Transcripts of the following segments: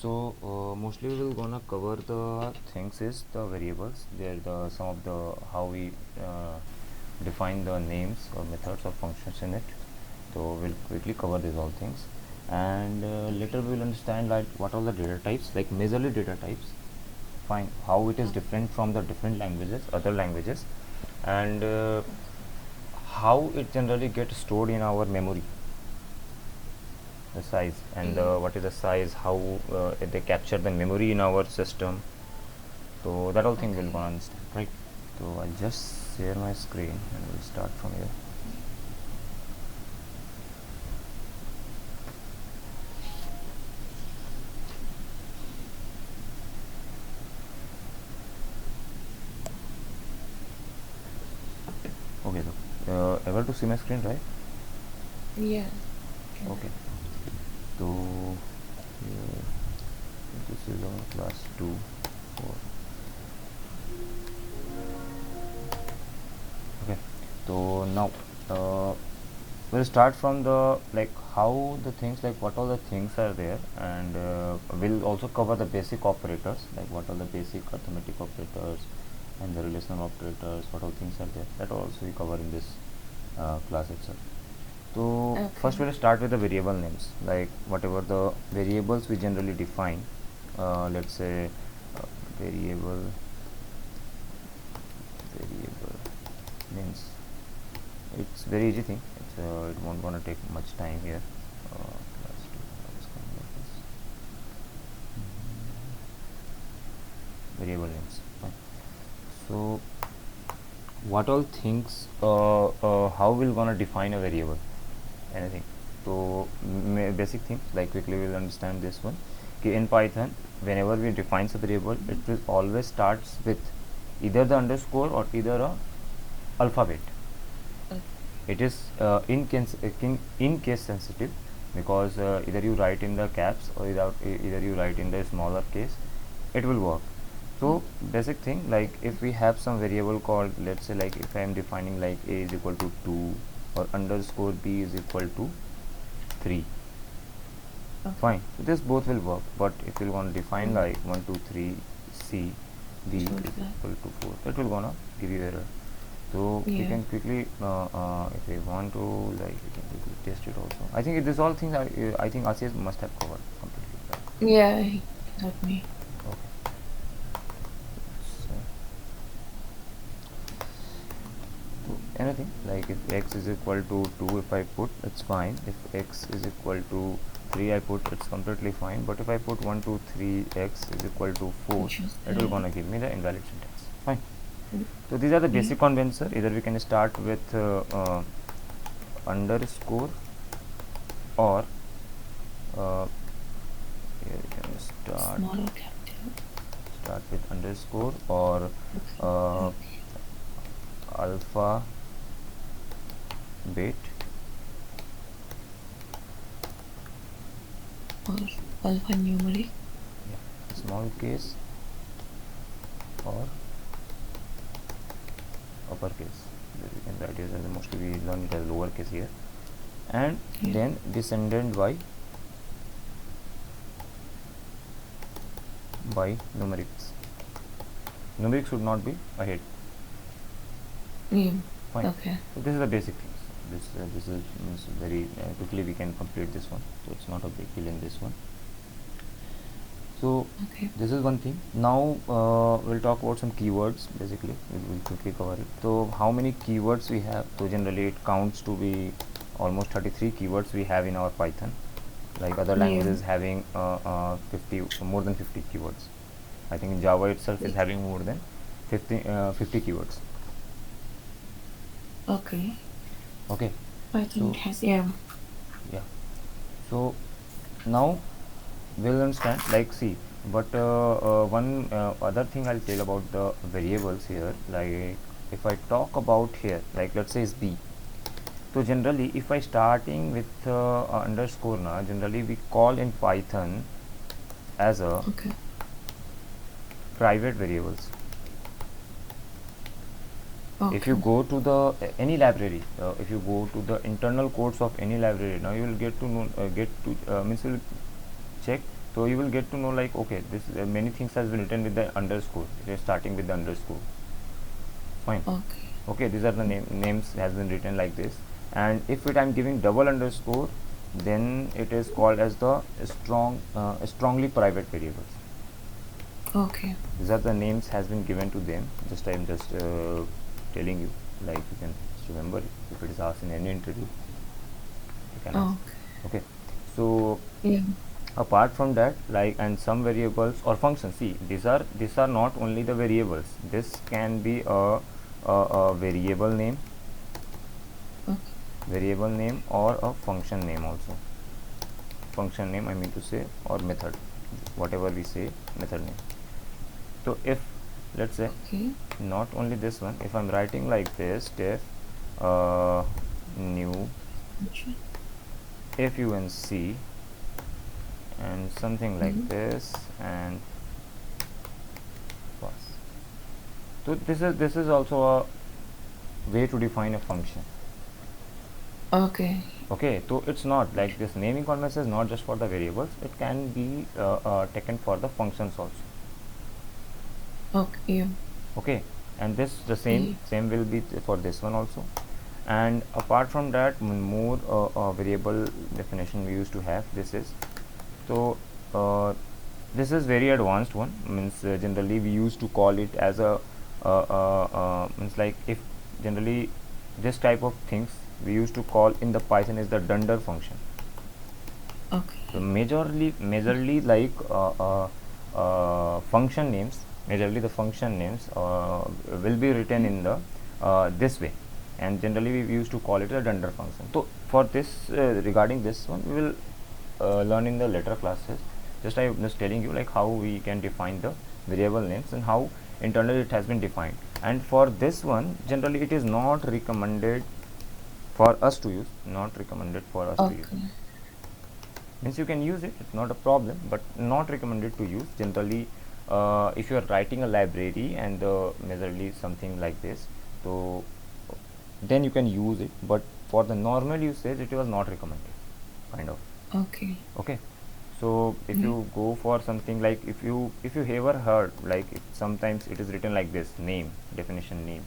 Mostly we will gonna cover the things is the variables. There the some of the how we define the names or methods or functions in it. So we'll quickly cover these all things, and later we will understand like what are the data types, like majorly data types. Fine, how it is different from the different languages, other languages, and how it generally gets stored in our memory, the size, and what is the size, how they capture the memory in our system. So that all thing we'll gonna understand, right? So I'll just share my screen and we'll start from here. Okay, so able to see my screen, right? Yeah. Okay. So here, this is our class 2 for. Okay, so now we'll start from the like how the things, like what all the things are there, and we'll also cover the basic operators, like what are the basic arithmetic operators and the relational operators, what all things are there. That also we cover in this class itself. So first we'll start with the variable names, like whatever the variables we generally define. Let's say variable means it's very easy thing. It won't gonna take much time here. Let's do let's come like this. Variable names. Fine. So what all things? How we'll gonna define a variable? Anything. So basic things, like quickly we'll understand this one. Okay, in Python, whenever we define a variable, it will always starts with either the underscore or either a alphabet. It is in case sensitive, because either you write in the caps or either you write in the smaller case, it will work. So basic thing, like if we have some variable called, let's say like if I am defining like a is equal to 2 or underscore b is equal to 3. Fine, so this both will work, but if you want to define like 1 2 3 c d is equal to 4, that will gonna give you error. So we can quickly if we want to, like we can quickly test it also. I think this all things I think Asias must have covered completely, right? Yeah, he taught me. Okay. So anything like if x is equal to 2, if I put, it's fine. If x is equal to 3 I put, it's completely fine. But if I put 1 2 3 x is equal to 4, it will gonna give me the invalid syntax. Fine. So these are the basic conventions. Either we can start with underscore, or here we can start with underscore, or alpha beta, or alphanumeric. yeah, small case or uppercase. We can write it as mostly we learn it as lowercase here, and then descendant by numerics. Numerics should not be ahead. Fine. Okay. So this is the basic things. This is very quickly we can complete this one. So it's not a big deal in this one. So this is one thing. Now we'll talk about some keywords. Basically, we'll quickly cover it. So how many keywords we have? So generally it counts to be almost 33 keywords we have in our Python. Like other languages having 50, more than 50 keywords. I think in Java itself is having more than 50 keywords. Okay. Python has yeah. So now we'll understand, like see, but one other thing I'll tell about the variables here. Like if I talk about here, like let's say is b. So generally if I starting with underscore now, generally we call in Python as a private variables. If you go to the any library, if you go to the internal codes of any library, now you will get to know means you will check So you will get to know like, okay, this many things has been written with the underscore. It is starting with the underscore. Fine. Okay. Okay, these are the names has been written like this. And if it I'm giving double underscore, then it is called as the strongly private variables. Okay. These are the names has been given to them. Just I'm just telling you, like you can just remember it. If it is asked in any interview, you can ask. Okay. Okay, so Yeah. apart from that, like, and some variables or functions, see, these are not only the variables. This can be a Okay. variable name or a function name also. Function name I mean to say, or method, whatever we say, method name. So if, let's say, Okay. not only this one, if I'm writing like this, def new Function. func and something like Mm. this, and pass. So this is also a way to define a function. Okay. Okay, so it's not like this naming convention is not just for the variables, it can be taken for the functions also. Okay. Yeah. Okay, and this the Yeah. same will be for this one also. And apart from that, more variable definition we used to have, this is, so this is very advanced one, means generally we used to call it as a means like, if generally this type of things we used to call in the Python is the dunder function. So Okay. majorly like function names, majorly the function names will be written Yeah. in the this way, and generally we used to call it a dunder function. So for this regarding this one, we will learn in the later classes. Just I am just telling you like how we can define the variable names and how internally it has been defined. And for this one, generally it is not recommended for us to use, not recommended for us to use. Okay. Means you can use it, it's not a problem, but not recommended to use generally. If you are writing a library and majorly something like this, so then you can use it, but for the normal usage it was not recommended, kind of. Okay. Okay, so if Yeah. you go for something like, if you ever heard like sometimes it is written like this, name, definition name,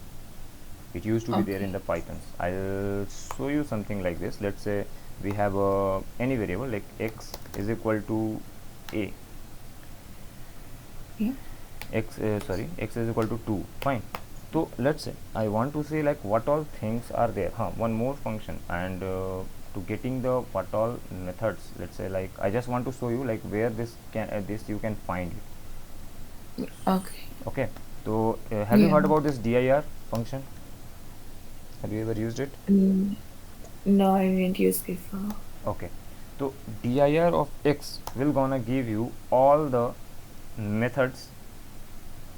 it used to be there in Okay. the Pythons. I'll show you something like this. Let's say we have any variable like x is equal to a, Yeah. x is equal to 2, fine. So let's say I want to say like what all things are there, one more function, and to getting the what all methods, let's say like I just want to show you like where this you can find it. Okay. Okay, so have you Yeah. heard about this dir function? Have you ever used it? Mm. No, I didn't use before. Okay, so dir of x will gonna give you all the methods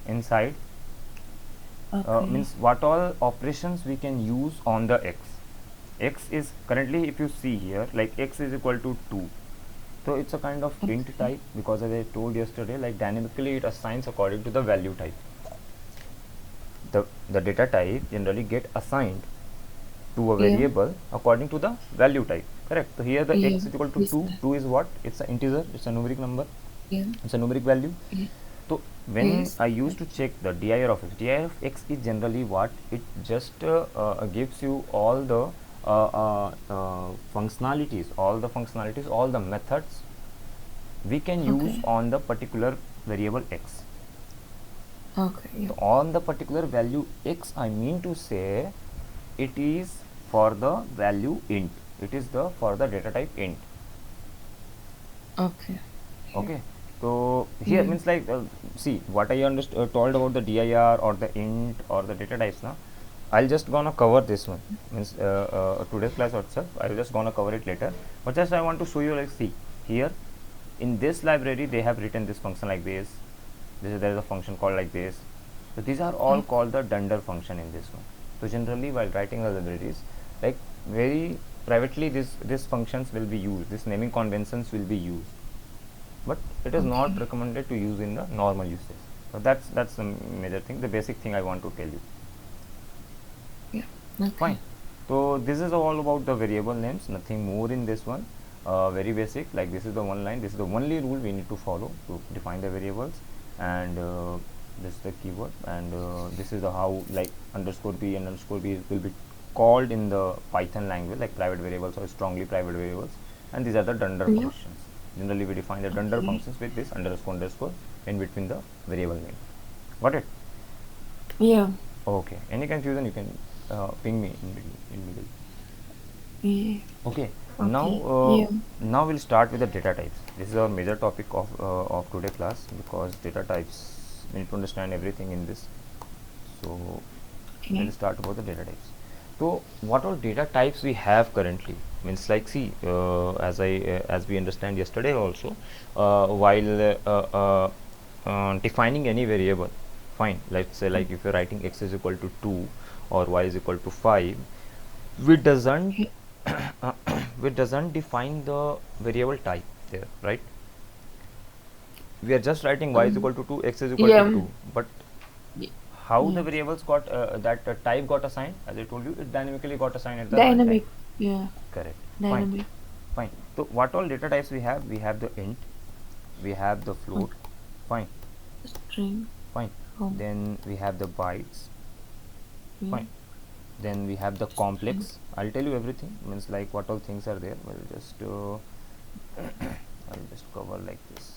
inside, Okay. means what all operations we can use on the x. X is currently, if you see here, like x is equal to 2, so it's a kind of int Okay. type, because as I told yesterday, like dynamically it assigns according to the value type. The data type generally get assigned to a Yeah. variable according to the value type, correct? So here the Yeah. x is equal to Yes. 2. 2 is what? It's an integer, it's a numeric number, Yeah. it's a numeric value. Yeah. So when Yes. I used to check the dir of x is generally what it just gives you all the functionalities, all the methods we can use Okay. on the particular variable x. Okay. Yeah. So on the particular value x, I mean to say, it is for the value int. It is the for the data type int. Okay. Yeah. Okay. So here Yeah. means like, see what I told about the dir or the int or the data types. Now, I'll just gonna cover this one. Means today's class itself. I'll just gonna cover it later. But just I want to show you like, see here in this library they have written this function like this. There is a function called like this. So these are all Okay. called the dunder function in this one. So generally while writing the libraries, like very privately these functions will be used. These naming conventions will be used, but it is not Okay. recommended to use in the normal usage. So that's the major thing, the basic thing I want to tell you. Yeah. Fine. Okay. So this is all about the variable names, nothing more in this one. very basic, like this is the one line, this is the only rule we need to follow to define the variables, and this is the keyword, and this is the how, like underscore b and underscore b will be called in the Python language like private variables or strongly private variables, and these are the dunder Yeah. functions. Generally we define the dunder Okay. functions with this underscore underscore in between the variable name. Got it? Yeah. Okay, any confusion you can ping me in middle. Yeah. Okay, now Okay. Yeah. now we'll start with the data types. This is our major topic of today class, because data types, we need to understand everything in this. So Okay. we'll start about the data types. So what all data types we have currently? Means like, see, as we understand yesterday also, while defining any variable, fine, let's say like if you're writing x is equal to 2 or y is equal to 5, we doesn't Okay. we doesn't define the variable type there, right? We are just writing y is Um. equal to 2, x is equal to Yeah. 2, but y- how the Yeah. variables got that type got assigned, as I told you, it dynamically got assigned at the runtime. Dynamic. Yeah. Correct. Fine. Dynamic. Fine. So what all data types we have? We have the int, we have the float. Okay. Fine. String. Fine. Home. Then we have the bytes. Yeah. Fine. Then we have the String. complex. I'll tell you everything. Means like what all things are there. We'll just I'll just cover like this.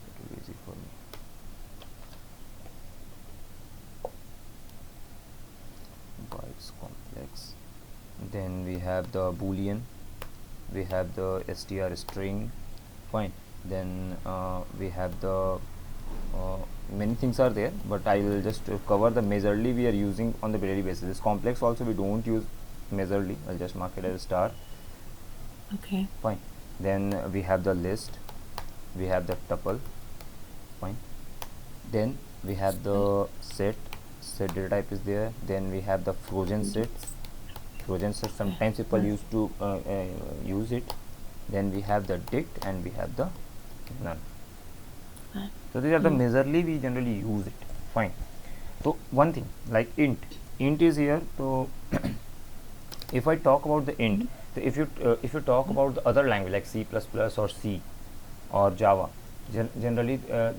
It will be easy for me. Bytes complex. Then we have the boolean, we have the str string. Fine. Then we have the many things are there, but I will just cover the majorly we are using on the daily basis. This complex also we don't use majorly, I'll just mark it as a star. Okay. Fine. Then we have the list, we have the tuple. Fine. Then we have the set data type is there. Then we have the frozen set. Frozen set sometimes people Yeah. used to use it. Then we have the dict and we have the none. So these are the Yeah. majorly we generally use it. Fine. So one thing like int is here. So if I talk about the int, so if you talk about the other language like C++ or C or Java, generally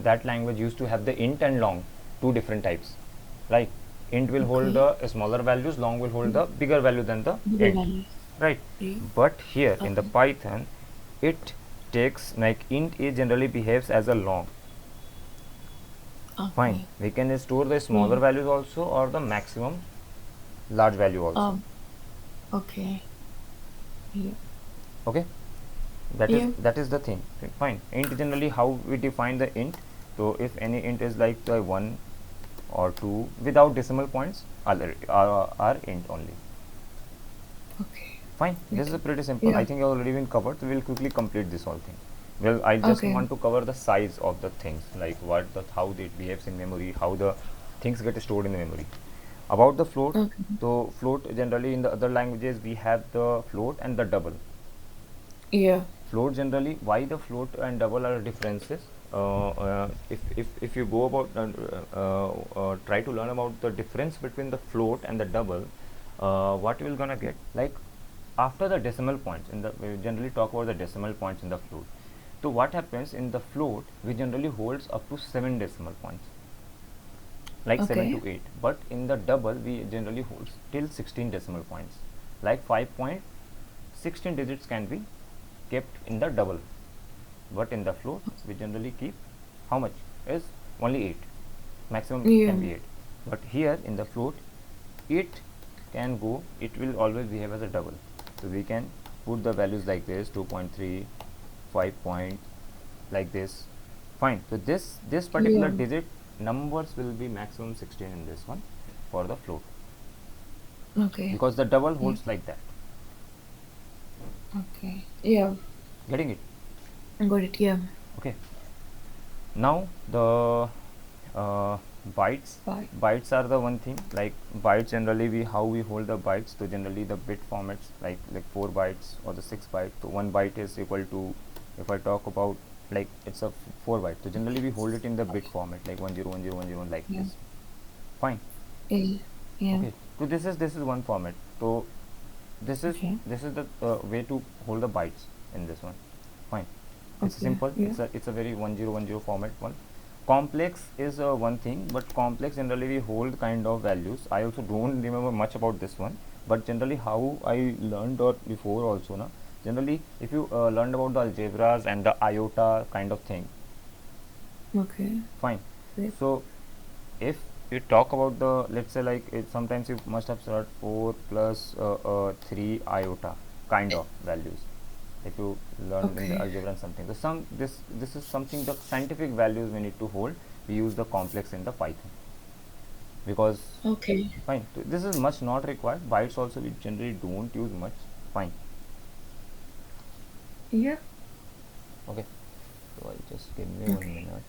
that language used to have the int and long, two different types. Right? Int will hold Okay. the smaller values, long will hold the bigger value than the Bigger int. values. Right? Yeah. But here in the Okay. Python, it takes like int is generally behaves as a long. Fine. Okay. We can store the smaller Yeah. values also or the maximum large value also. Um. Okay. Yeah. Okay. that is Yeah. that is the thing. Fine. Int generally how we define the int. So if any int is like the 1 or 2 without decimal points are int only. Okay. Fine. This is Okay. pretty simple. I Yeah. think already been covered, so we'll quickly complete this whole thing. Well, I just Okay. want to cover the size of the things, like how it behaves in memory, how the things get stored in the memory. About the float, Okay. so float generally in the other languages we have the float and the double. Yeah. Float generally, why the float and double are differences? If you go about try to learn about the difference between the float and the double, what you will gonna get, like after the decimal points in the, we generally talk about the decimal points in the float. So what happens in the float, we generally holds up to 7 decimal points, like 7 Okay. to 8, but in the double we generally holds till 16 decimal points, like 5.16 digits can be kept in the double, but in the float we generally keep how much is only 8, maximum can Yeah. be 8, but here in the float it can go, it will always behave as a double, so we can put the values like this 2.3, 5 point, like this. Fine. So this particular Yeah. digit numbers will be maximum 16 in this one for the float, Okay. because the double Yeah. holds like that. Okay. Yeah. Getting it? I got it. Yeah. Okay. Now the uh, bytes. Bye. Bytes are the one thing, like bytes generally we how we hold the bytes. So generally the bit formats like 4 bytes or the 6 bytes. So 1 byte is equal to, if I talk about, like it's a 4 byte, so generally we hold it in the bit format like 101010 like Yeah. this. Fine. Yeah. Yeah. Okay. So this is one format. So this is Okay. the way to hold the bytes in this one. Fine. It's Okay. simple. Yeah. It's a very 1010 format one. Complex is one thing, but complex generally we hold kind of values. I also don't remember much about this one, but generally how I learned or before also na. Generally, if you learned about the algebras and the iota kind of thing, Okay. fine. Great. So if you talk about the, let's say like it, sometimes you must have started 4 plus 3 iota kind of values if you learn in the Okay. algebra and something. So this is something the scientific values we need to hold. We use the complex in the Python because Okay. fine. So this is much not required. Bytes also we generally don't use much. Fine. Yeah. Okay. So I'll just give me one Okay. minute.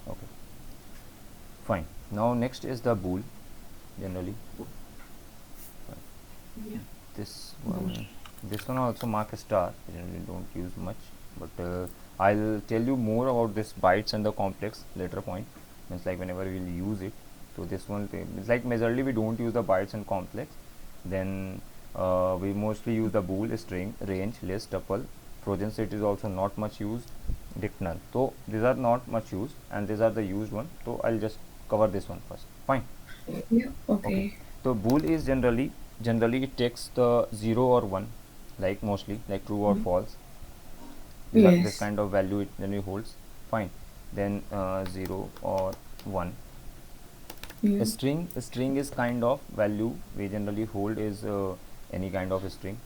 Okay. Fine. Now next is the bool generally. Yeah. this Good. one this one also mark a star. We generally don't use much, but I'll tell you more about this bytes and the complex later point, means like whenever we'll use it. So this one it's like majorly we don't use the bytes and complex. Then we mostly use the bool, string, range, list, tuple. Trojan set is also not much used. Dict, null. So these are not much used and these are the used one. So I'll just cover this one first. Fine. Yeah. Okay. Okay. So bool is generally it takes the 0 or 1, like mostly like true or Mm. false. These are this Yes. kind of value it generally holds. Fine. Then 0 or 1. Yeah. A string is kind of value we generally hold is any kind of a string.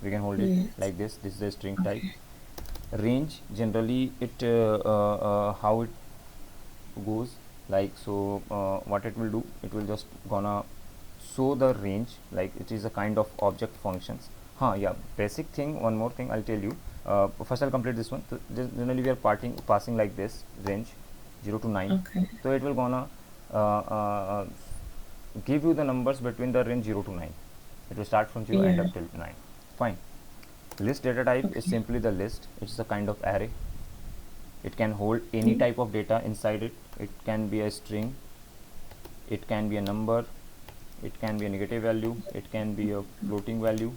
We can hold it Yes. like this. This is a string type. Okay. Range generally it how it goes like so what it will do, it will just gonna show the range like it is a kind of object functions. Yeah, basic thing, one more thing I'll tell you. First I'll complete this one. So generally we are passing like this range 0 to 9. Okay. So it will gonna uh, uh, give you the numbers between the range 0 to 9. It will start from 0 end Yeah. up till 9. Fine. List data type is Okay. simply the list. It's a kind of array. It can hold any Yeah. type of data inside it. It can be a string, it can be a number, it can be a negative value, it can be a floating value.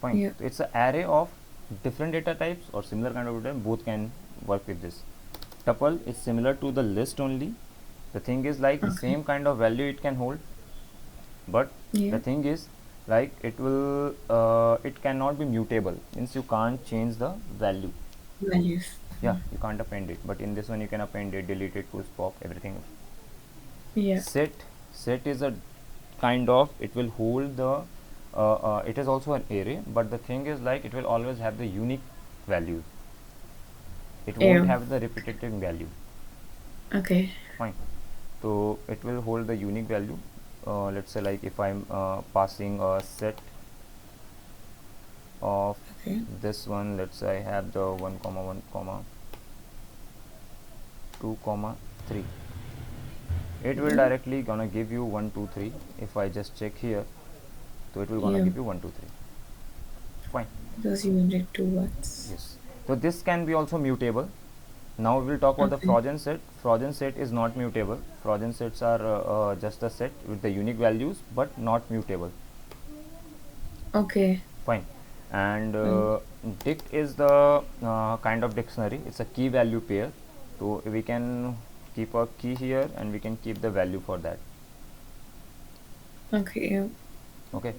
Fine. Yeah. So it's an array of different data types or similar kind of data, both can work with this. Tuple is similar to the list only. The thing is like Okay. same kind of value it can hold, but the Yeah. thing is like it cannot be mutable, means you can't change the value. Values. Yeah, you can't append it, but in this one you can append it, delete it, push, pop, everything. Yeah. Set is a kind of, it will hold the it is also an array, but the thing is like it will always have the unique values. It won't Yeah. have the repetitive value. Okay. Fine. So it will hold the unique value. Let's say like if I'm passing a set of Okay. this one, let's say I have the 1 comma 1 comma 2 comma 3, it will Yeah. directly gonna give you 1 2 3. If I just check here, so it will gonna Yeah. give you 1 2 3. Fine. Because you wanted two words. Yes. So this can be also mutable. Now we will talk about the Okay. Frozen set. Frozen set is not mutable. Frozen sets are just a set with the unique values but not mutable. Okay. Fine. And Fine. dict is the kind of dictionary. It's a key value pair. So we can keep a key here and we can keep the value for that. Okay. Yeah. Okay.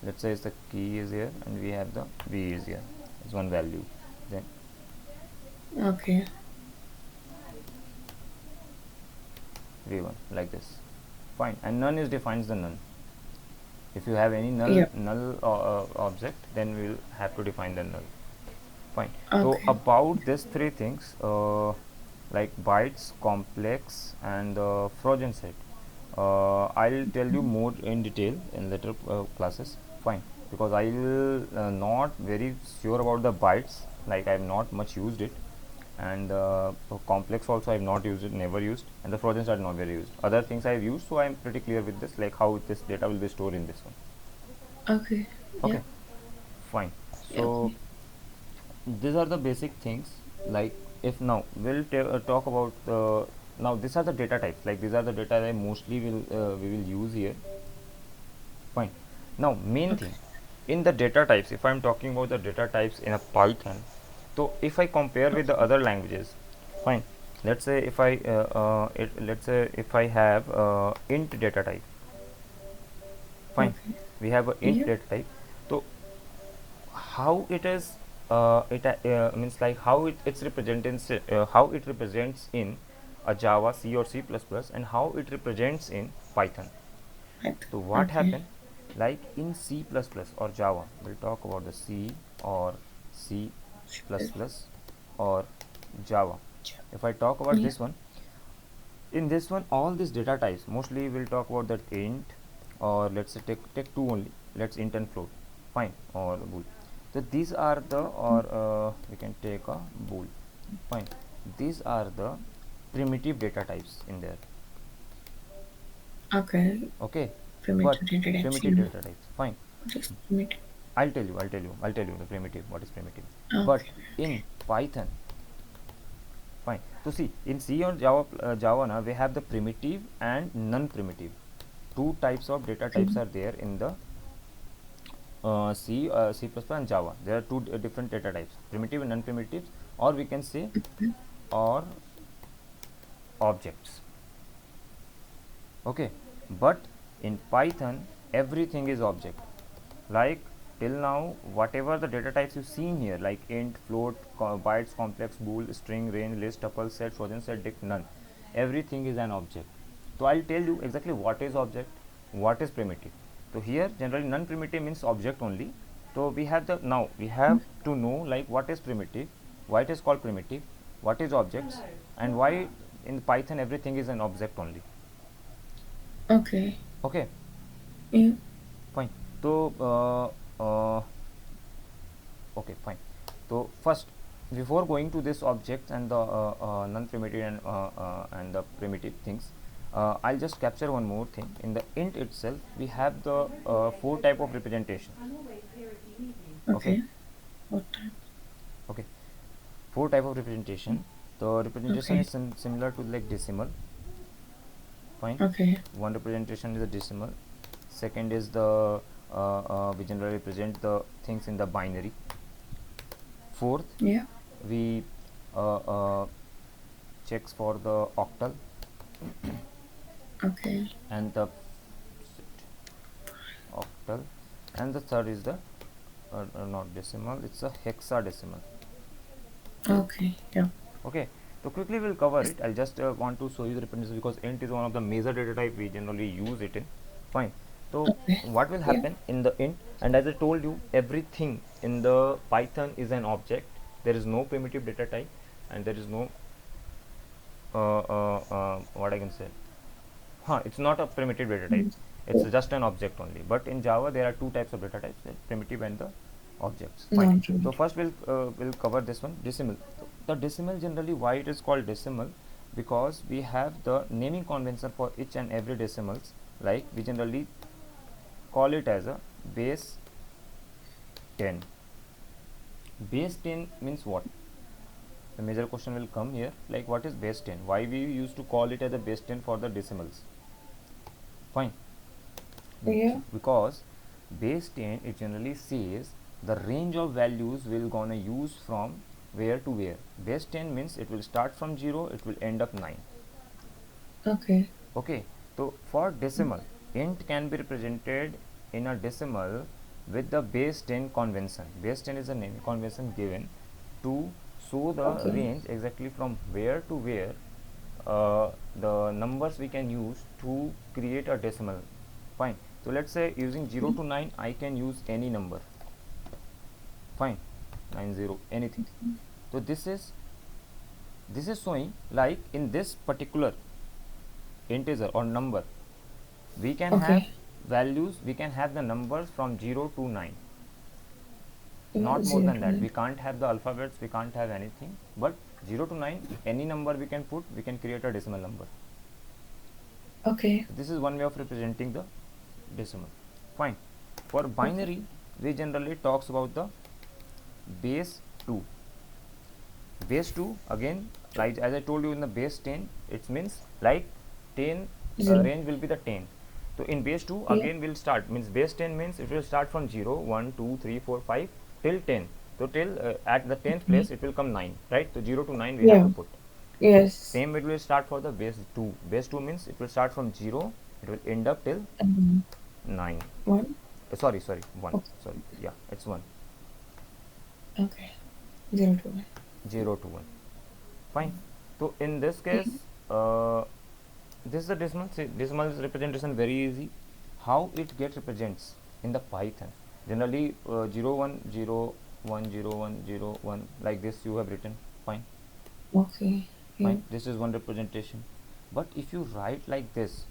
Let's say the key is here and we have the v is here. It's one value. Then Okay. v1 like this. Fine. And none is defines the none. If you have any Yeah. null object, then we will have to define the null. Fine. So Okay. about these three things, like bytes, complex, and the Frozen set. I'll tell you more in detail in later classes. Fine, because I will not very sure about the bytes, like I have not much used it, and complex also I have not used it, never used, and the frozen are not very used. Other things I have used, so I am pretty clear with this, like how this data will be stored in this one. Okay. Yeah. Okay, fine. Yeah. So Okay. these are the basic things. Like if now we'll talk about now these are the data types, like these are the data that mostly will we will use here. Fine. Now main Okay. thing in the data types, if I'm talking about the data types in a Python, so if I compare with the Okay. other languages, fine, let's say if I let's say if I have int data type, fine, Okay. we have a int Yeah. data type. So how it is it means like how it's represents how it represents in a Java, C or C++, and how it represents in Python. So what Okay. happened, like in C++ or Java, we'll talk about the C or C++ or Java. If I talk about Yeah. this one, in this one all these data types mostly we'll talk about that int, or let's say take two only, let's int and float, fine, or bool. So these are the, or we can take a bool, fine. These are the primitive data types in there. Okay. Okay, but Primitive data types. primitive You know data types, fine. what is primitive? I'll tell you the primitive, what is primitive. But Okay. in Python, fine. So see, in C or Java, Java now we have the primitive and non-primitive. Two types of data Okay. types are there in the C, C++, and Java. There are two different data types, primitive and non-primitive, or we can say, or objects. Okay, but in Python, everything is object. Like till now, whatever the data types you've seen here, like int, float, bytes, complex, bool, string, range, list, tuple, set, frozen set, dict, none, everything is an object. So I'll tell you exactly what is object, what is primitive. So here generally non-primitive means object only. So we have the, now we have to know like what is primitive, why it is called primitive, what is objects, and why in Python everything is an object only. Okay. Okay, Yeah. fine. So okay, fine. So first, before going to this objects and the non-primitive and the primitive things, I'll just capture one more thing. In the int itself, we have the four type of representation. Okay, Okay. What time? okay, four type of representation. The representation Okay. is similar to like decimal. Fine. Okay. One representation is a decimal. Second is the we generally represent the things in the binary. Fourth, Yeah. we uh, uh, checks for the octal, Okay. and the octal, and the third is the not decimal, it's a hexadecimal. Okay. Yeah. Okay, so quickly we'll cover Yes. it. I'll just want to show you the representation because int is one of the major data type we generally use it in. Fine. So Okay. what will Yeah. happen in the int, and as I told you, everything in the Python is an object. There is no primitive data type, and there is no what I can say, it's not a primitive data type, Mm. it's just an object only. But in Java there are two types of data types, the primitive and the objects. Fine. So Non-primitive. first we'll cover this one, decimal. So the decimal, generally why it is called decimal, because we have the naming convention for each and every decimals. Like we generally call it as a base 10. Base 10 means what? The major question will come here, like what is base 10, why we used to call it as a base 10 for the decimals. Fine. Yeah. Because base 10 it generally says the range of values we're gonna use from where to where. Base 10 means it will start from 0, it will end up 9. Okay. Okay, so for decimal, int can be represented in a decimal with the base 10 convention. Base 10 is a naming convention given to show the Okay. range exactly from where to where the numbers we can use to create a decimal. Fine. So let's say using 0 to 9 I can use any number. Fine. 90, anything. So this is showing like in this particular integer or number, we can have Okay. values, we can have the numbers from 0 to 9, not more Zero than to that. We nine. can't have the alphabets, we can't have anything, but 0 to 9, any number we can put, we can create a decimal number. Okay. So this is one way of representing the decimal. Fine. For Okay. binary, we generally talks about the base 2. Base 2 again, like as I told you in the base 10, it means like 10, Zero. range will be the 10. So in base 2 Yeah. again will start, means base 10 means it will start from 0, 1, 2, 3, 4, 5 till 10. So till at the 10th Okay. place it will come 9, right? So 0 to 9 we have to Yeah. put. Yes. Same it will start for the base 2. Base 2 means it will start from 0, it will end up till Um, 9. one. Sorry, 1. Okay. Sorry, yeah, it's 1. Okay. Zero to one. 0 to 1. Fine. So in this Yeah. case, this is the decimal. See, decimal is representation very easy. How it gets represents in the Python? Generally, 0 1 0 1 0 1 0 1 like this you have written. Fine, Okay. Yeah. fine. This is one representation. But if you write like this,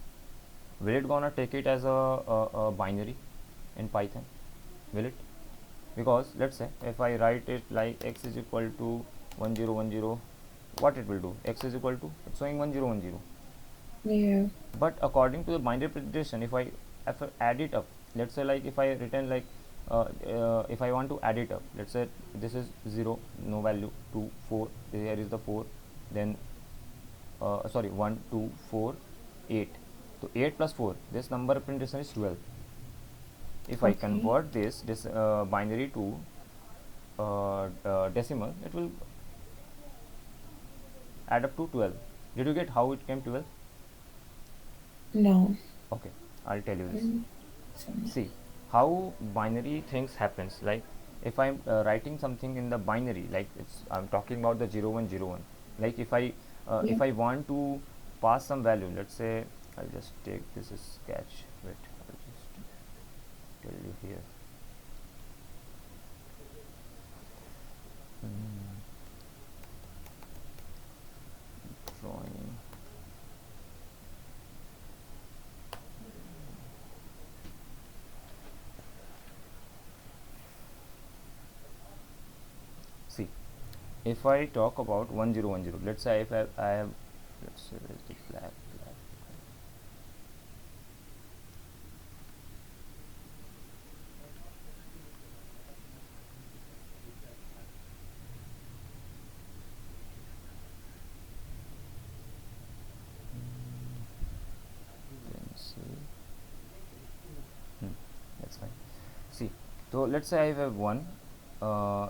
will it gonna take it as a binary in Python? Will it? Because let's say if I write it like x is equal to 1010, what it will do? X is equal to, it's showing 1010. Yeah. But according to the binary representation, if I add it up, let's say like if I written like if I want to add it up, let's say this is 0, no value, 2 4, here is the 4, then sorry 1 2 4 8. So 8 plus 4, this number representation is 12. If I Okay. convert this binary to decimal, it will add up to 12. Did you get how it came 12? No. Okay, I'll tell you this. Mm, sorry. See how binary things happens. Like if I'm writing something in the binary, like I'm talking about the 0101. Like Yeah. if I want to pass some value, let's say I'll just take this is sketch. Wait, I'll just tell you here. Mm, drawing. See, if I talk about 1010, let's say if I have, let's say where's the black. Pencil. That's fine. See, so let's say I have 1,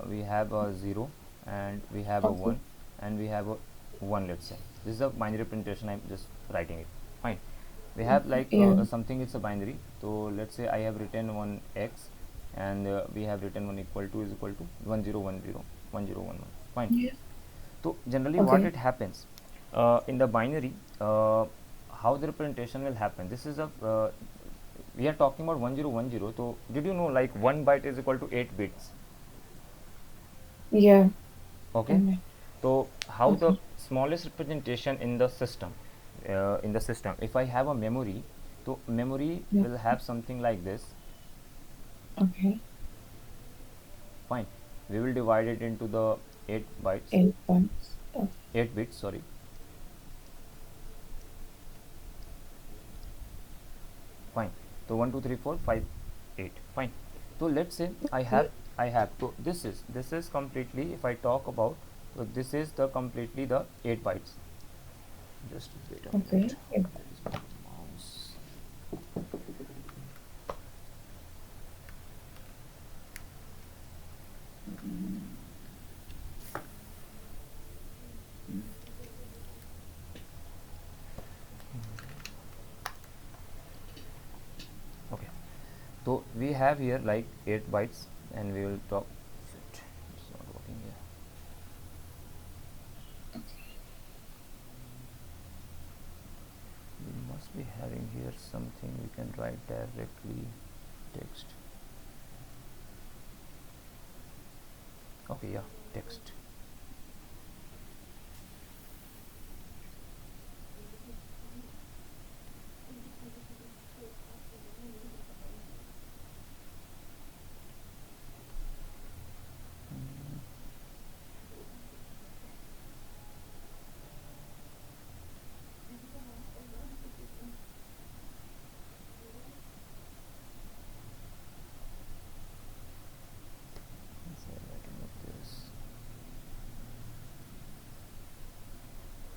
we have a 0, and we have a Okay. 1, and we have a 1. Let's say this is a binary representation. I'm just writing it. Fine. We have like Yeah. something, it's a binary. So let's say I have written one x, and we have written one equal to is equal to 1010 1011. Fine. Yeah. So generally what Okay. it happens in the binary, how the representation will happen, this is a we are talking about 1010. So did you know like 1 byte is equal to 8 bits? Yeah. Okay, Okay. so how the Okay. smallest representation in the system, if I have a memory, so memory Yeah. will have something like this. Okay. Fine, we will divide it into the 8 bytes, 8 points. Okay. 8 bits, sorry. Fine. So 1 2 3 4 5 8. Fine. So let's say Yeah. I have, so this is completely, if I talk about, so this is the completely the 8 bytes. Just wait a Okay. minute. Yeah. Where is my mouse? Okay. So we have here like 8 bytes, and we will talk. Shit, it's not working here. We must be having here something we can write directly text. Okay, yeah, text.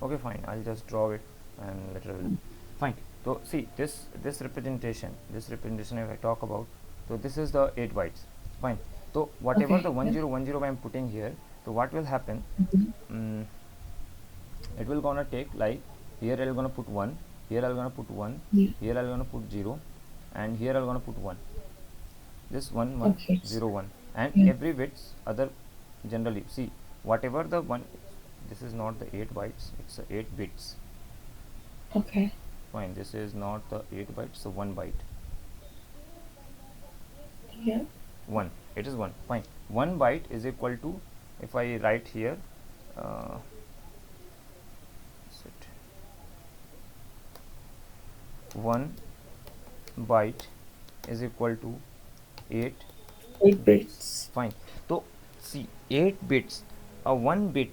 Okay, fine, I'll just draw it and later will fine. So see this representation if I talk about, so this is the 8 bytes. Fine. So whatever Okay. the Yeah. 1010 I'm putting here, so what will happen, Mhm. mm, it will gonna take like, here I'm gonna put 1, here I'm gonna put 1, Yeah. here I'm gonna put 0, and here I'm gonna put 1. This 1 1 Okay. 0 1, and Yeah. every bits other, generally see whatever the one, this is not the 8 bytes, it's 8 bits. Okay. Fine, this is not the 8 bytes, so 1 byte. Yeah. 1, it is 1. Fine, 1 byte is equal to, if I write here, uh, set 1 byte is equal to 8 8 bits. bits. Fine. So see 8 bits, a 1 bit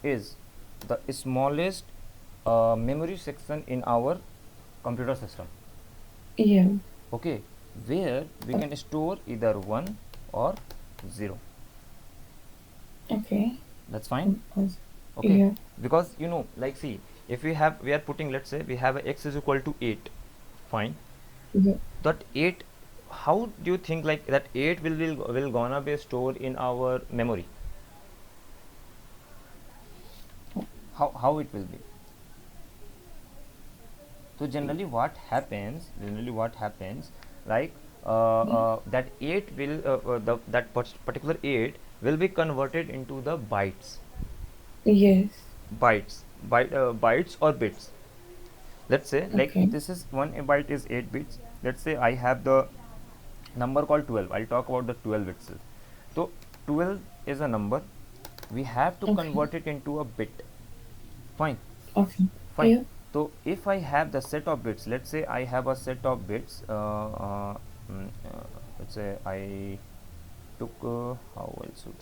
is the smallest memory section in our computer system. Yeah. Okay, where we can store either 1 or 0. Okay. That's fine. Okay, Yeah. because like see, if we are putting, let's say we have a x is equal to 8. Fine. Yeah. That 8, how do you think like that 8 will gonna be stored in our memory? How it will be? So generally what happens, like Yeah. that 8 will that particular 8 will be converted into the bytes. Yes. Bytes or bits. Let's say like Okay. this is 1 byte is 8 bits. Let's say I have the number called 12. I'll talk about the 12 itself. So 12 is a number, we have to Okay. convert it into a bit. Fine. Okay. Fine. Yeah. So if I have the set of bits, let's say I have a set of bits, let's say I took how I should,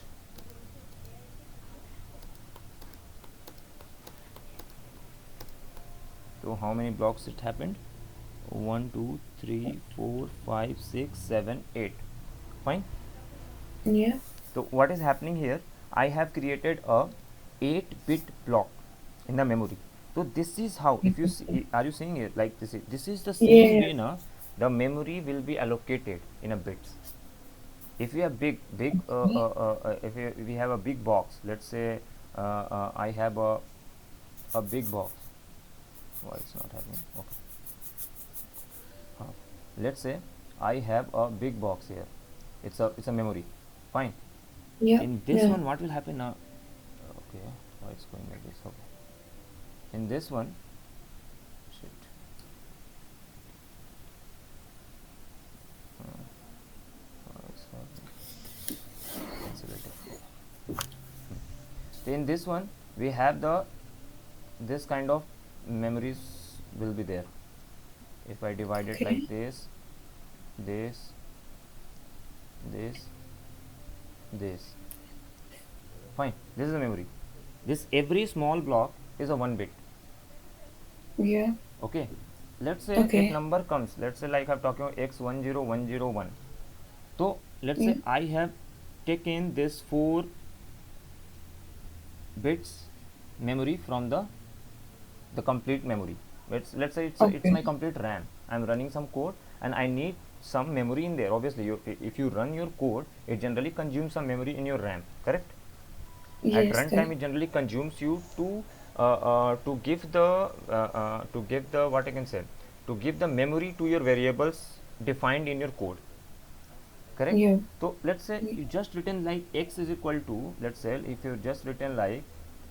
so how many blocks it happened, 1 2 3 4 5 6 7 8. Fine. Yeah. So what is happening here, I have created a 8-bit block in the memory. So this is how, if you Okay. see, are you seeing it like this is the same Yeah. way now the memory will be allocated in a bits. If we have big Okay. if we have a big box, let's say I have a big box. Why it's not happening? Okay. Let's say I have a big box here, it's a memory. Fine. Yeah. In this Yeah. one what will happen now? Okay, why it's going like this? Okay, in this one, shit, it's cancel it. Okay. So in this one we have the this kind of memories will be there. If I divide it like Okay. this, this, this. Fine. This is the memory. This every small block is a 1 bit. Yeah. Okay. Let's say if Okay. number comes, let's say like I'm talking about x10101. So let's Yeah. say I have taken this 4 bits memory from the complete memory. Let's say it's Okay. my complete RAM. I'm running some code and I need some memory in there. Obviously, if you run your code, it generally consumes some memory in your RAM. Correct? At Yes. runtime, Correct. it generally consumes you to give the what I can say, to give the memory to your variables defined in your code. Correct. Yeah. So let's say Yeah. you just written like x is equal to, let's say if you just written like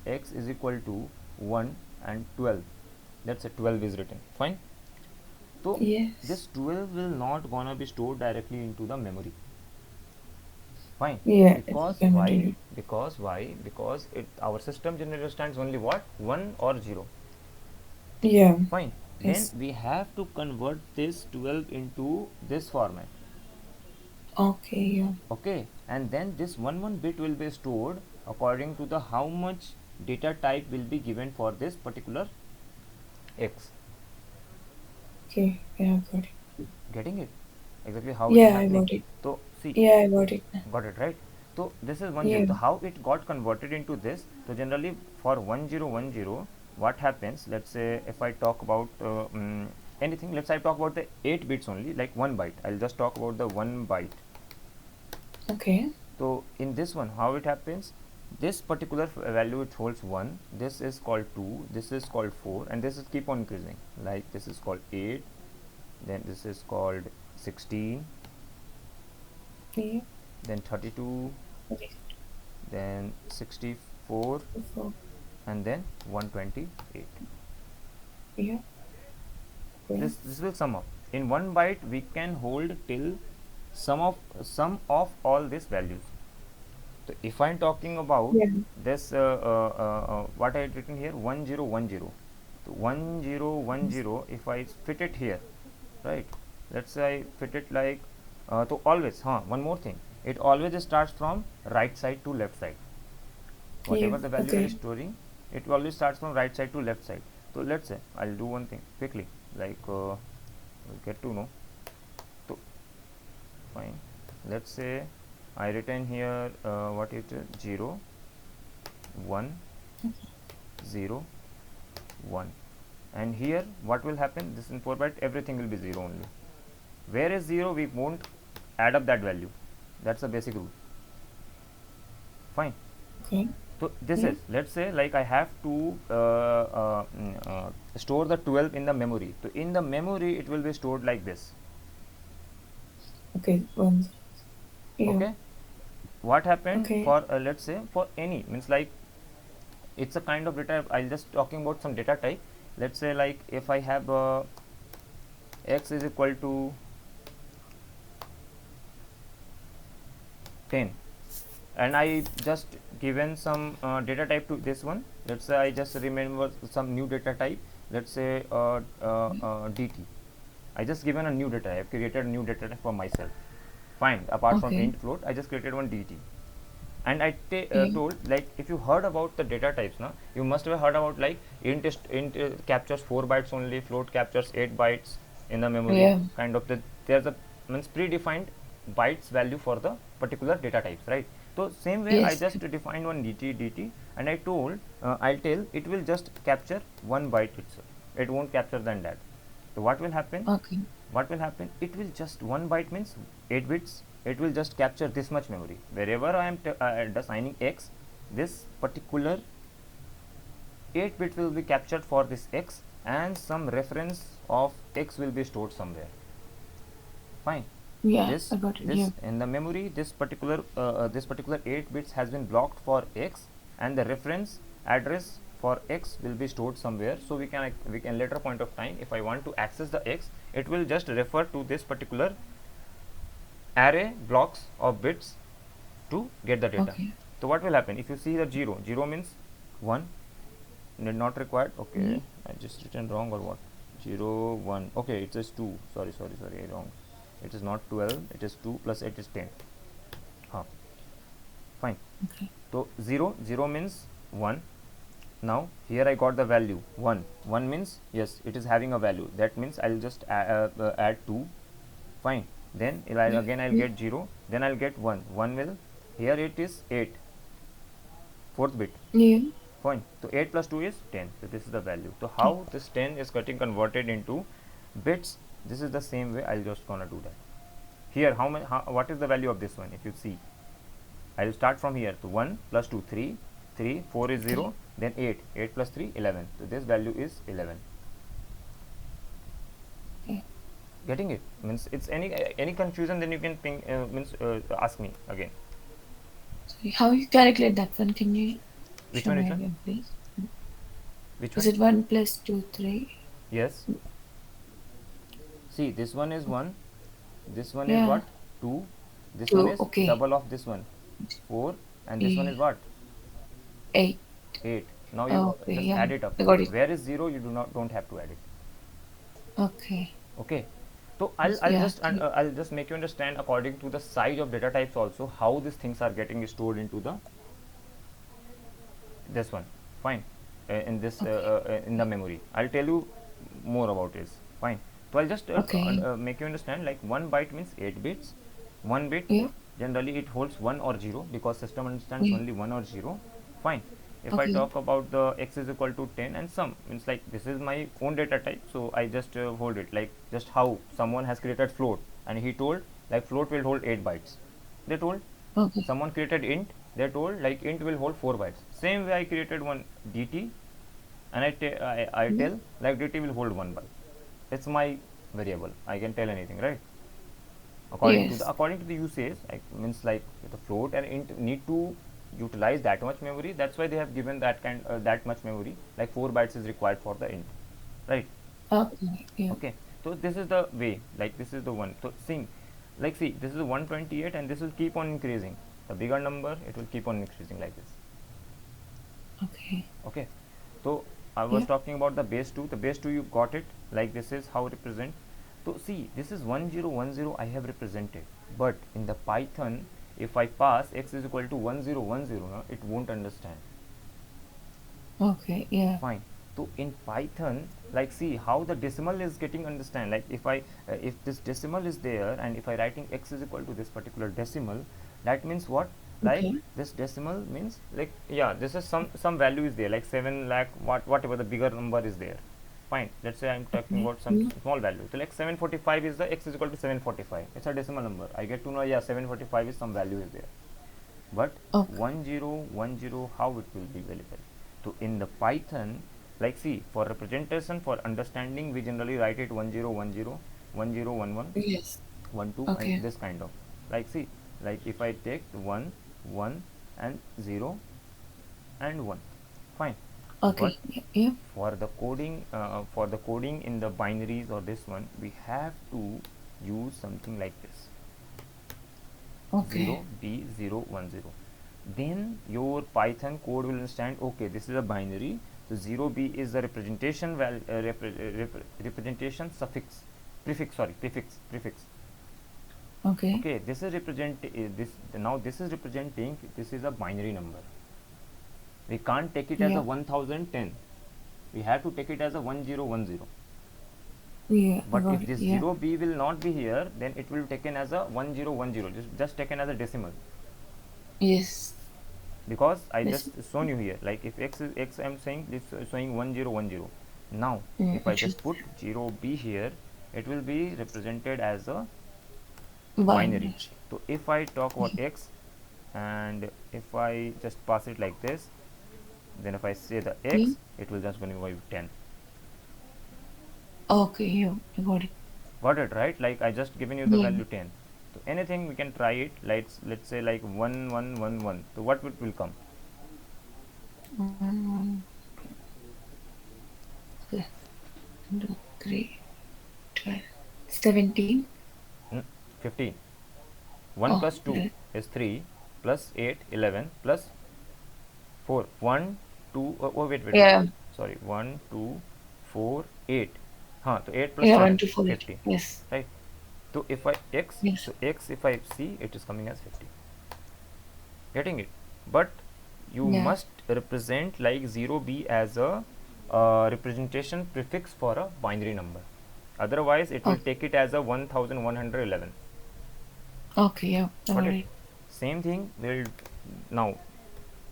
x is equal to 1 and 12, let's say 12 is written. Fine. So Yes. this 12 will not gonna be stored directly into the memory. Fine. Yeah. It's Because why? cemetery. Because it, our system generally understands only what, 1 or 0. Yeah. Fine. Then Yes. we have to convert this 12 into this format. Okay. Yeah. Okay, and then this 1 bit will be stored according to the how much data type will be given for this particular x. Okay. Yeah. Got it. Getting it? Exactly how it is Yeah. I happening. got it. So see, Yeah. I got it now. got it right? So this is 10. Yeah. So how it got converted into this? So generally for 1010, what happens? Let's say if I talk about anything, let's say I talk about the 8 bits only, like 1 byte. I'll just talk about the 1 byte. Okay. So in this one, how it happens? This particular value it holds 1. This is called 2. This is called 4, and this is keep on increasing. Like this is called 8. Then this is called 16. Yeah. Then 32. Okay. Then 64, So, and then 128. yeah. Okay. This will sum up. In 1 byte we can hold till sum of all these values. So if I'm talking about Yeah. this what I had written here, 1010. So 1010, if I fit it here, right, let's say I fit it like so always one more thing, it always starts from right side to left side. Yeah. Whatever the value we are Okay. storing, it always starts from right side to left side. So let's say I'll do one thing quickly, like we'll get to know. So fine, let's say I written here what it is, 0 1 0 1, and here what will happen, this in 4 byte everything will be 0 only. Where is 0, we won't add up that value. That's a basic rule. Fine. Okay. So this Yeah. is, let's say like I have to store the 12 in the memory. So in the memory it will be stored like this. Okay. One. Yeah. Okay. What happened Okay. for let's say for any, means like it's a kind of data. I'll just talking about some data type. Let's say like if I have x is equal to 10, and I just given some data type to this one. Let's say I just remember some new data type. Let's say dt. I just given a new data. I have created a new data type for myself. Fine. Apart from Okay. int float, I just created one dt. And I Yeah. told, like, if you heard about the data types now, you must have heard about like int captures 4 bytes only, float captures 8 bytes in the memory. Yeah. Kind of there's a means predefined bytes value for the particular data types, right? So same way I Yes. just defined one dt, and I told I'll tell it will just capture 1 byte itself. It won't capture than that. So what will happen? Okay. What will happen, it will just 1 byte means 8 bits, it will just capture this much memory. Wherever I am assigning x, this particular 8 bit will be captured for this x, and some reference of x will be stored somewhere. Fine. Yeah. this I got it. this Yeah. in the memory, this particular 8 bits has been blocked for x, and the reference address for x will be stored somewhere. So we can later point of time, if I want to access the x, it will just refer to this particular array blocks of bits to get the data. Okay. So what will happen if you see the 0 means 1, not required. Yeah. Okay, I just written wrong or what? 0 1, okay, it says 2. Sorry, wrong. It is not 12, it is 2 plus 8 is 10. Fine. Okay. So 0 means 1. Now here I got the value 1 means yes, it is having a value. That means I'll just add 2. Fine. Then Yeah. again I'll Yeah. get 0, then I'll get 1 will, here it is 8, fourth bit. Yeah. Fine. So 8 plus 2 is 10. So this is the value. So Okay. how this 10 is getting converted into bits, this is the same way I'll just gonna do that. Here what is the value of this one? If you see, I'll start from here. So 1 plus 2 3, 4 is 0, Okay. then 8 plus 3 11. So this value is 11. Yeah. Getting it? Means it's any confusion, then you can ping means ask me again. So how you calculate that one? Can you Which show one? me Which one? again, please? Which Is one? it 1 plus 2 3? Yes. See, this one is 1. This one is Yeah. what? 2. This one 2. is Okay. double of this one, 4, and this one Yeah. is what? 8. 8. Now you Okay. just Yeah. add it up. I got it. Where is 0? You don't have to add it. Okay. Okay. So Yeah. I'll just make you understand according to the size of data types also how these things are getting stored into the this one. Fine. In this Okay. in the memory, I'll tell you more about this. Fine. So I'll just Okay. make you understand, like 1 byte means 8 bits. 1 bit Yeah. generally it holds 1 or 0 because system understands Yeah. only 1 or 0. Fine. If I Okay. talk about the x is equal to 10 and sum, means like this is my own data type, so I just hold it, like just how someone has created float and he told like float will hold 8 bytes. They told Okay. someone created int, they told like int will hold 4 bytes. Same way I created one dt and I Yeah. tell like dt will hold 1 byte. It's my variable, I can tell anything, right? Yes. According to the usage, like means like the float and int need to utilize that much memory. That's why they have given that much memory, like 4 bytes is required for the int, right? Okay. Yeah. Okay, so this is the way, like this is the one. So seeing, like see, this is 128 and this will keep on increasing. The bigger number, it will keep on increasing like this. Okay. Okay, so I was Yeah. talking about the base 2. The base 2 you got it, like this is how represent. So see, this is 1010 I have represented, but in the Python, if I pass x is equal to 1010, no, it won't understand. Okay. Yeah. Fine. So in Python, like see how the decimal is getting understand. Like if this decimal is there and if I writing x is equal to this particular decimal, that means what? Like Okay. this decimal means like, yeah, this is some value is there, like 7 lakh whatever the bigger number is there. Fine. Let's say I'm talking Okay. about some Yeah. small value. So like 745 is the x is equal to 745. It's a decimal number. I get to know, yeah, 745 is some value is there. But Okay. 1010, how it will be available? So in the Python, like see, for representation, for understanding, we generally write it 1010, 1011, Yes. 12, and Okay. this kind of, like see, like if I take 1 1 and 0 and 1, fine. But Okay. Yeah. Yeah. for the coding in the binaries or this one, we have to use something like this: Okay. 0 b 0 1 0. Then your Python code will understand, okay, this is a binary, so 0b is the representation representation suffix, prefix. Okay. Okay, this is this now this is representing, this is a binary number. We can't take it as a Yeah. 1010, we have to take it as a 1010. Yeah. I But got if it. this Yeah. 0b will not be here, then it will taken as a 1010, just taken as a decimal, Yes. because I This. just shown you here, like if x is x, I'm saying this is showing 1010. Now Yeah. if I It should just put 0b here, it will be represented as a binary. binary. So if I talk about Yeah. x and if I just pass it like this, then if I say the Yeah. x, it will just going to be 10. Okay. Yeah. I got it. Got it, right? Like I just given you the Yeah. value 10. So anything we can try it. Let's say like 1111. So what will come? 1, 1, 2, 3, 12, 17. 15. 1 Oh, plus 2 the, is 3 plus 8 11 plus 4 1 2, wait, yeah. sorry, 1 2 4 8. Huh, so 8 plus Yeah. 1, 7 2, 4, 8. 50, Yes. right? So if I x, Yes. so x if I see, it is coming as 50. Getting it? But you Yeah. must represent like 0b as a representation prefix for a binary number, otherwise it will Okay. take it as a 1111. Okay. Yeah. I Got got it? it. Same thing will now.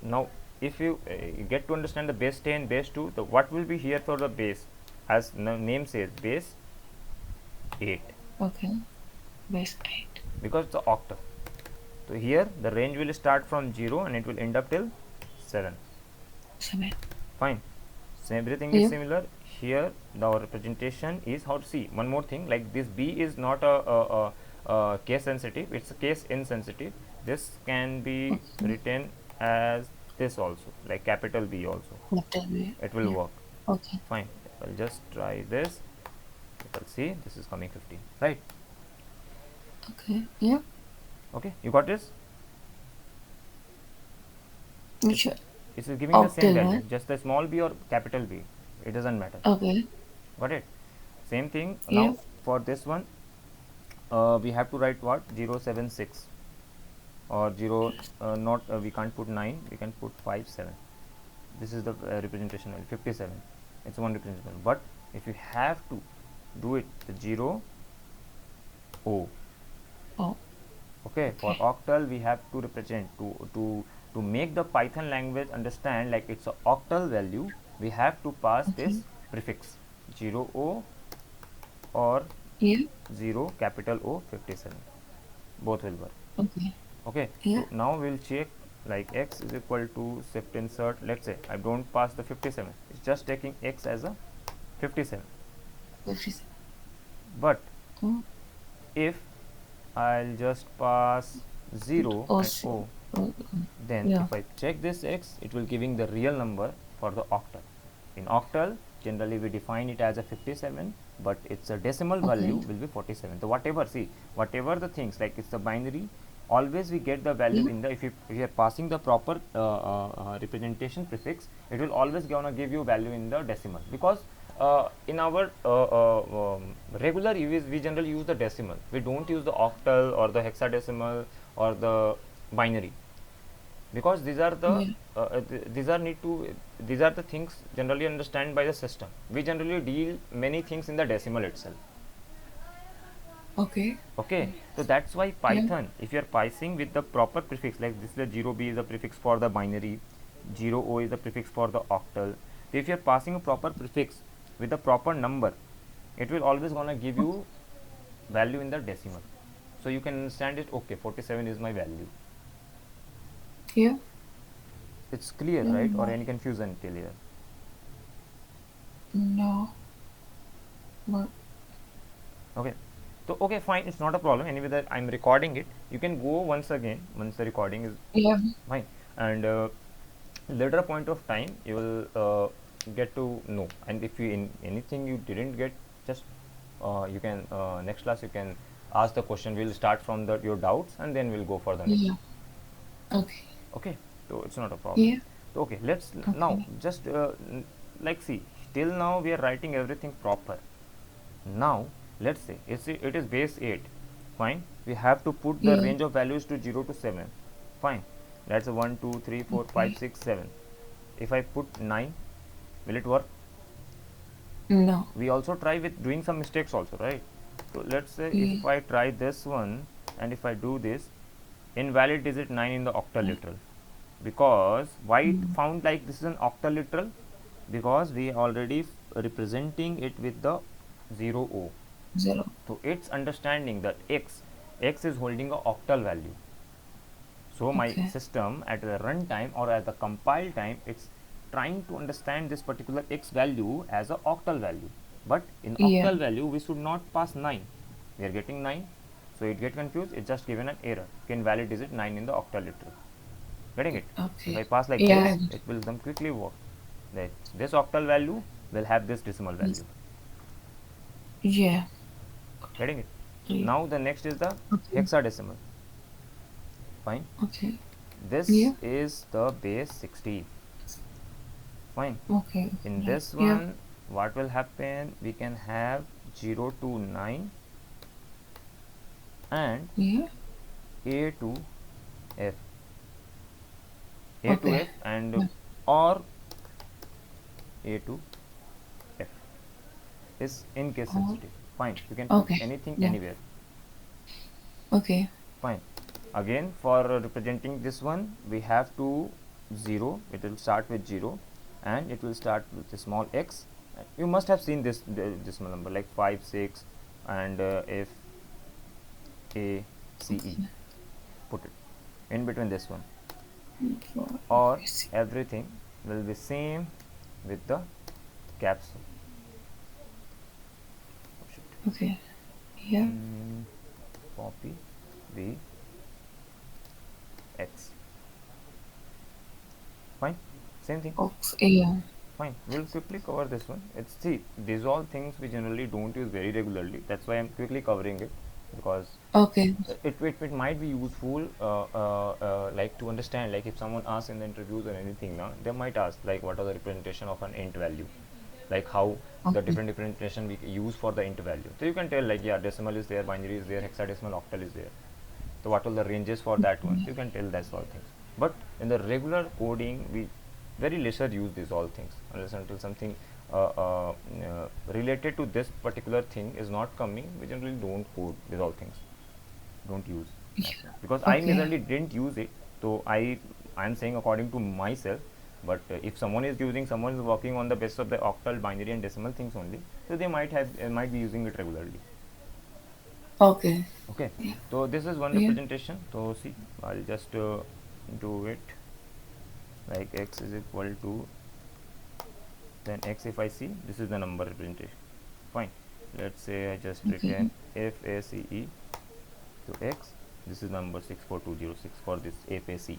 Now if you get to understand the base 10 base 2, the what will be here for the base, as the name says, base 8, Okay. Base 8. because it's a octa. So here the range will start from 0 and it will end up till 7. 7. Fine. So everything is Yeah. similar. Here the representation is how to see. One more thing, like this b is not a case sensitive, it's a case insensitive. This can be Okay. written as this also, like capital B also, Capital B. it will Yeah. work. Okay. Fine. I'll just try this. I'll see, this is coming 15, right? Okay. Yeah. Okay, you got this? Which It's it's giving the same octal value, one? just the small b or capital B, it doesn't matter. Okay. Got it? Same thing Yeah. now for this one. We have to write what, 076 or 0, not we can't put 9, we can put 5 7. This is the representation value 57. It's one representation, but if you have to do it the 0 o, Oh. Okay, for Okay. octal we have to represent to make the Python language understand like it's a octal value, we have to pass Okay. this prefix 0o or Yeah. 0 capital O 57, both will work. Okay. Okay, Yeah. so now we'll check like x is equal to shift insert. Let's say I don't pass the 57, it's just taking x as a 57. 57. But Oh, if I'll just pass 0 and also. O, Oh, then yeah. if I check this x, it will giving the real number for the octal. In octal, generally we define it as a 57, but its a decimal value Okay. will be 47. So whatever, see, whatever the things like it's the binary, always we get the value Yeah. in the, if you are passing the proper representation prefix, it will always gonna give you value in the decimal, because in our regular use we generally use the decimal, we don't use the octal or the hexadecimal or the binary, because these are the Yeah. these are need to these are the things generally understand by the system. We generally deal many things in the decimal itself. Okay. Okay, so that's why Yeah. Python, if you are passing with the proper prefix, like this is the 0b is the prefix for the binary, 0o is the prefix for the octal. So if you are passing a proper prefix with the proper number, it will always gonna give you value in the decimal. So you can understand it, okay, 47 is my value. Yeah. It's clear, Yeah. right? Or No. any confusion till here? No. But Okay, so okay, fine, it's not a problem. Anyway, that I'm recording it, you can go once again once the recording is yeah. fine, and later point of time you will get to know. And if you in anything you didn't get, just you can next class you can ask the question. We'll start from the your doubts and then we'll go for the next. Yeah. Okay. Okay, so it's not a problem. Yeah. So okay, let's now Okay. just like see, till now we are writing everything proper. Now let's say it is base 8, fine, we have to put the Yeah. range of values to 0 to 7, fine, that's a 1 2 3 4 5 Okay. 6 7. If I put 9, will it work? No. We also try with doing some mistakes also, right? So let's say Yeah. if I try this one and if I do this, invalid digit 9 in the octaliteral, because why it Mm. found like this is an octaliteral, because we already representing it with the 0 o. 0. So it's understanding that x is holding a octal value. So my Okay. system at the runtime or at the compile time, it's trying to understand this particular x value as a octal value. But in Yeah. octal value, we should not pass 9. We are getting 9. So it get confused. It's just given an error. Can valid digit 9 in the octal literal. Getting it? If I Okay. pass like Yeah. this, it will then quickly work. That this octal value will have this decimal value. Yeah. Getting it? Yeah. Now the next is the Okay. hexadecimal. Fine. Okay. This Yeah. is the base 60. Fine. Okay. In Yeah. this Yeah. one, what will happen? We can have 0 to 9 and Yeah. A to F. A to Okay. F and Yeah. or A to F is in case Oh. sensitive. Fine. You can put Okay. anything Yeah. anywhere. Okay. Fine. Again, for representing this one, we have to 0. It will start with 0 and it will start with a small x. You must have seen this number like 5 6 and F A C E. Okay. Put it in between this one, For or FAC. everything will be same with the capsule. Oh, shit. Okay. Yeah. Copy the x. Fine, same thing. Ox. Yeah. Fine, we'll quickly cover this one. It's see, these all things we generally don't use very regularly. That's why I'm quickly covering it, because Okay. it might be useful like to understand, like if someone asks in the interviews or anything now, they might ask like what are the representation of an int value, like how the Okay. different representation we use for the int value. So you can tell like, yeah, decimal is there, binary is there, hexadecimal, octal is there. So what are the ranges for that one? So you can tell that's all things. But in the regular coding, we very lesser use these all things unless until something related to this particular thing is not coming. We generally don't code these all things, don't use. That's it. Because I Okay. majorly didn't use it, so I'm saying according to myself. But if someone is using, someone is working on the basis of the octal, binary, and decimal things only, so they might be using it regularly. Okay. Okay, Yeah. so this is one Yeah. representation. So see, I'll just do it like x is equal to, then x, if I see this is the number representation. Fine. Let's say I just Okay. written FACE to x. This is number 64206 for this FACE.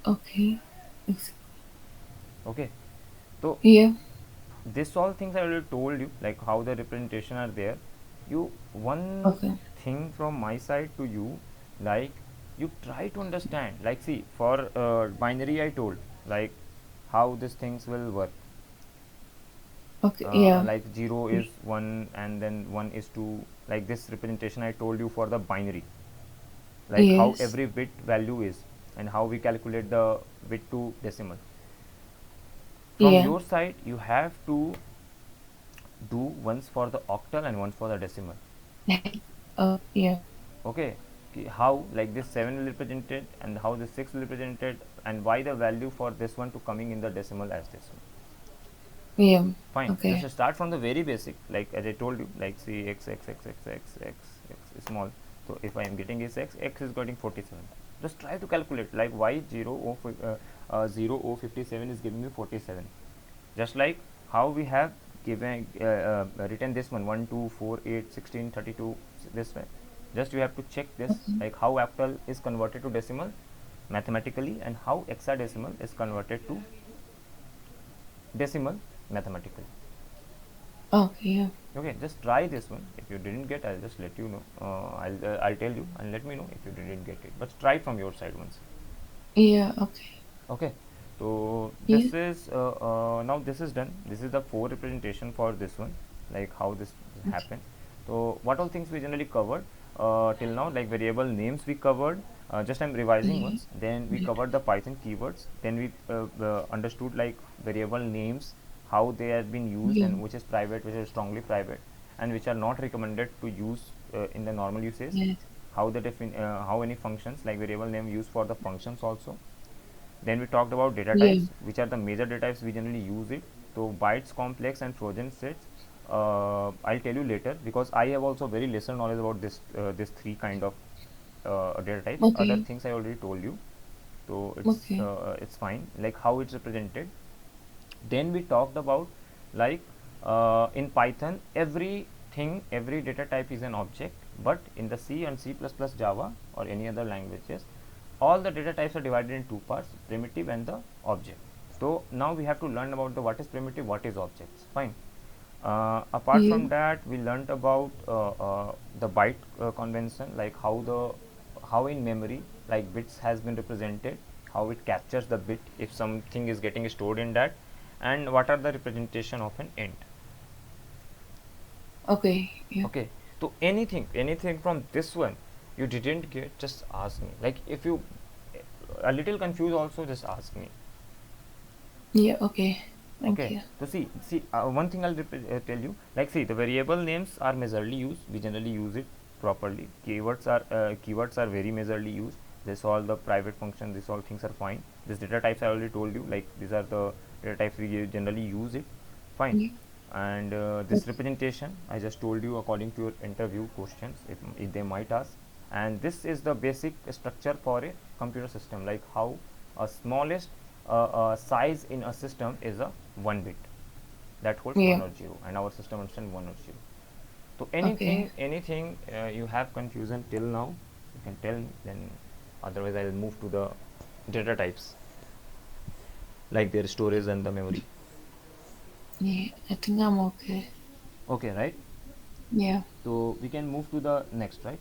Okay. Okay. So Yeah. this all things I already told you, like how the representation are there. You, one Okay. thing from my side to you, like you try to understand, like see for binary I told, like how these things will work. Okay. Yeah. Like 0 is 1 and then 1 is 2, like this representation I told you for the binary, like how Yes. every bit value is and how we calculate the bit to decimal. From Yeah. your side you have to do once for the octal and once for the decimal. Like. Yeah. Okay, how like this 7 will represent it and how this 6 will represent it and why the value for this one to coming in the decimal as this one. Yeah. Fine, just Okay. start from the very basic, like as I told you, like see x x x x x x x is small. So if I am getting is x is getting 47. Just try to calculate like why 0 is giving me 47. Just like how we have given written this one 1 2 4 8 16 32 this way. Just you have to check this, Okay. like how octal is converted to decimal mathematically and how hexadecimal is converted to decimal mathematically. Okay. Yeah. Okay, just try this one. If you didn't get, I'll just let you know. I'll tell you and let me know if you didn't get it. But try from your side once. Yeah. Okay. Okay, so Yeah. this is now this is done. This is the four representation for this one, like how this Okay. happens. So what all things we generally covered till now, like variable names we covered. Just I'm revising Yeah. once. Then we Yeah. covered the Python keywords. Then we understood like variable names, how they have been used Yeah. and which is private, which is strongly private, and which are not recommended to use in the normal usage. Yes. How the how any functions like variable name used for the functions also. Then we talked about data Yeah. types, which are the major data types we generally use it. So bytes, complex, and Trojan sets. I'll tell you later because I have also very lesser knowledge about this three kind of data types. Other Okay. things I already told you, so Okay. it's fine. Like how it's represented. Then we talked about like in Python, every data type is an object, but in the C and C++, Java, or any other languages, all the data types are divided in two parts: primitive and the object. So now we have to learn about the what is primitive, what is objects. Fine. Apart Yeah. from that, we learned about the byte convention, like how in memory like bits has been represented, how it captures the bit if something is getting stored in that, and what are the representation of an int. Okay. Yeah. Okay, so anything from this one you didn't get, just ask me. Like if you a little confused also, just ask me. Yeah. Okay. Thank Okay, you. so see one thing I'll tell you, like see the variable names are majorly used, we generally use it properly. Keywords are very majorly used. This all the private function, this all things are fine. This data types I already told you, like these are the data types we generally use it. Fine. Yeah. And this Okay. representation I just told you according to your interview questions, if they might ask. And this is the basic structure for a computer system, like how a smallest size in a system is a 1 bit that holds 1 Yeah. or 0, and our system understands 1 or 0. So Okay. anything you have confusion till now, you can tell me, then otherwise I'll move to the data types, like their storage and the memory. Yeah. I think I'm okay. Okay, right? Yeah. So we can move to the next, right?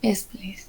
Yes, please.